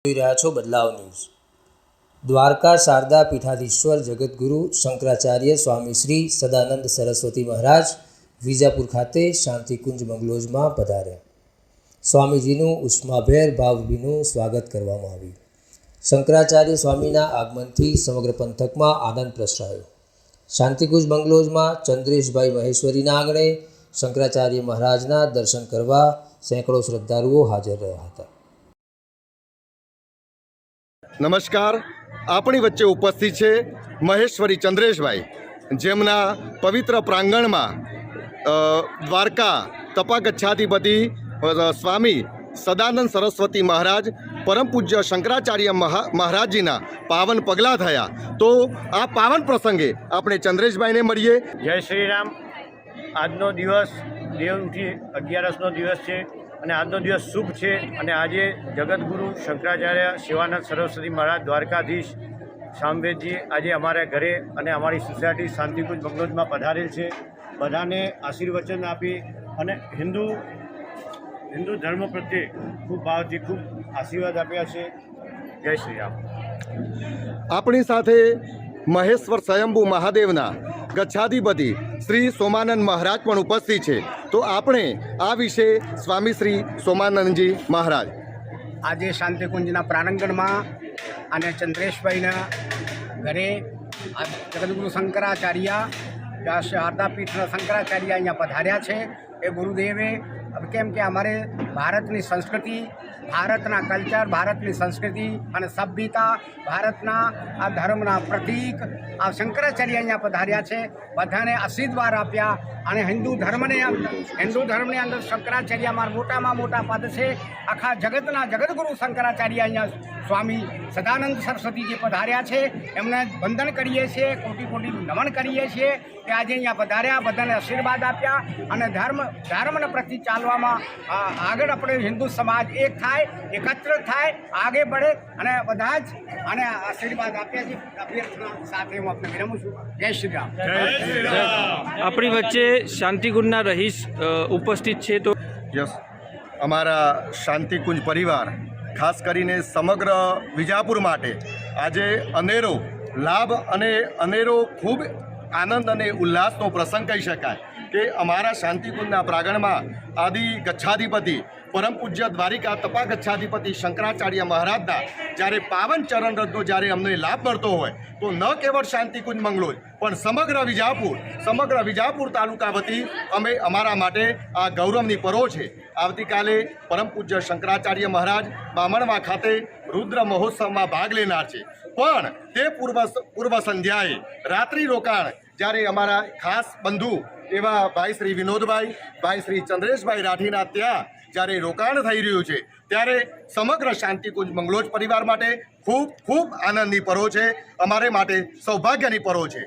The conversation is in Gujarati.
જોઈ રહ્યા છો બદલાવ ન્યૂઝ। દ્વારકા શારદા પીઠાધીશ્વર જગતગુરુ શંકરાચાર્ય સ્વામી શ્રી સદાનંદ સરસ્વતી મહારાજ વિજાપુર ખાતે શાંતિકુંજ બંગલોઝમાં પધાર્યા। સ્વામીજીનું ઉષ્માભેર ભાવભીનું સ્વાગત કરવામાં આવ્યું। શંકરાચાર્ય સ્વામીના આગમનથી સમગ્ર પંથકમાં આનંદ પ્રસરાયો। શાંતિકુંજ બંગલોઝમાં ચંદ્રેશભાઈ મહેશ્વરીના આંગણે શંકરાચાર્ય મહારાજના દર્શન કરવા સેંકડો શ્રદ્ધાળુઓ હાજર રહ્યા હતા। નમસ્કાર, આપણી વચ્ચે ઉપસ્થિત છે મહેશ્વરી ચંદ્રેશભાઈ, જેમના પવિત્ર પ્રાંગણમાં દ્વારકા તપાગચ્છાધિપતિ સ્વામી સદાનંદ સરસ્વતી મહારાજ પરમ પૂજ્ય શંકરાચાર્ય મહારાજજીના પાવન પગલાં થયા। તો આ પાવન પ્રસંગે આપણે ચંદ્રેશભાઈને મળીએ। જય શ્રી રામ। આજનો દિવસ દેવઉઠી 11નો દિવસ છે અને આજનો દિવસ શુભ છે અને આજે જગતગુરુ શંકરાચાર્ય શિવાનંદ સરસ્વતી મહારાજ દ્વારકાધીશ સામવેદજી આજે અમારા ઘરે અને અમારી સોસાયટી શાંતિકુંજ બંગલોઝમાં પધારેલ છે। બધાને આશીર્વચન આપી અને હિન્દુ ધર્મ પ્રત્યે ખૂબ ભાવથી ખૂબ આશીર્વાદ આપ્યા છે। જય શ્રી રામ। આપણી સાથે મહેશ્વર સ્વયંભુ મહાદેવના ગચ્છાધિપતિ શ્રી સોમાનંદ મહારાજ પણ ઉપસ્થિત છે। તો આપણે આ વિશે સ્વામી શ્રી સોમાનંદજી મહારાજ આજે શાંતિકુંજના પ્રાંગણમાં અને ચંદ્રેશભાઈના ઘરે જગતગુરુ શંકરાચાર્ય શારદા પીઠના શંકરાચાર્ય અહીંયા પધાર્યા છે। એ ગુરુદેવે કેમ કે અમારે ભારતની સંસ્કૃતિ, ભારતના કલ્ચર, ભારતની સંસ્કૃતિ અને સભ્યતા, ભારતના આ ધર્મના પ્રતીક આ શંકરાચાર્ય અહીંયા પધાર્યા છે। બધાને આશીર્વાદ આપ્યા અને હિન્દુ ધર્મની અંદર શંકરાચાર્ય અમારા મોટામાં મોટા પદ છે। આખા જગતના જગતગુરુ શંકરાચાર્ય અહીંયા સ્વામી સદાનંદ સરસ્વતીજી પધાર્યા છે। એમને વંદન કરીએ છીએ, કોટી કોટી નમન કરીએ છીએ કે આજે અહીંયા પધાર્યા, બધાને આશીર્વાદ આપ્યા અને ધર્મના પ્રતિ ચાલવામાં આગળ આપણે હિન્દુ સમાજ એક થાય, એકત્ર થાય, આગે बढ़े અને બધા જ અને આશીર્વાદ આપ્યા છે। અભ્યર્થના સાથે હું આપને વિરમું છું। જય શ્રી રામ। આપણી વચ્ચે શાંતિકુંજના રહીશ ઉપસ્થિત છે। તો યસ, અમારા શાંતિકુંજ પરિવાર ખાસ કરીને સમગ્ર વિજાપુર માટે આજે અનેરો લાભ અને અનેરો ખૂબ આનંદ અને ઉલ્લાસનો પ્રસંગ કહી શકાય કે અમારા શાંતિકુંજના પ્રાંગણમાં આદિ ગચ્છાધિપતિ પરમ પૂજ્ય દ્વારિકા તપાગચ્છાધિપતિ શંકરાચાર્ય મહારાજના જ્યારે પાવન ચરણ રથનો જ્યારે અમને લાભ મળતો હોય તો ન કેવળ શાંતિકુંજ બંગલોઝ પણ સમગ્ર વિજાપુર તાલુકા વતી અમે અમારા માટે આ ગૌરવની પરો છે। આવતીકાલે પરમ પૂજ્ય શંકરાચાર્ય મહારાજ બામણવા ખાતે રુદ્ર મહોત્સવમાં ભાગ લેનાર છે, પણ તે પૂર્વ સંધ્યાએ રાત્રિ રોકાણ જ્યારે અમારા ખાસ બંધુ એવા ભાઈ શ્રી વિનોદભાઈ, ભાઈ શ્રી ચંદ્રેશભાઈ રાઠીના ત્યાં જ્યારે રોકાણ થઈ રહ્યું છે ત્યારે સમગ્ર શાંતિકુંજ બંગલોઝ પરિવાર માટે ખૂબ ખૂબ આનંદની પરો છે, અમારે માટે સૌભાગ્યની પરો છે।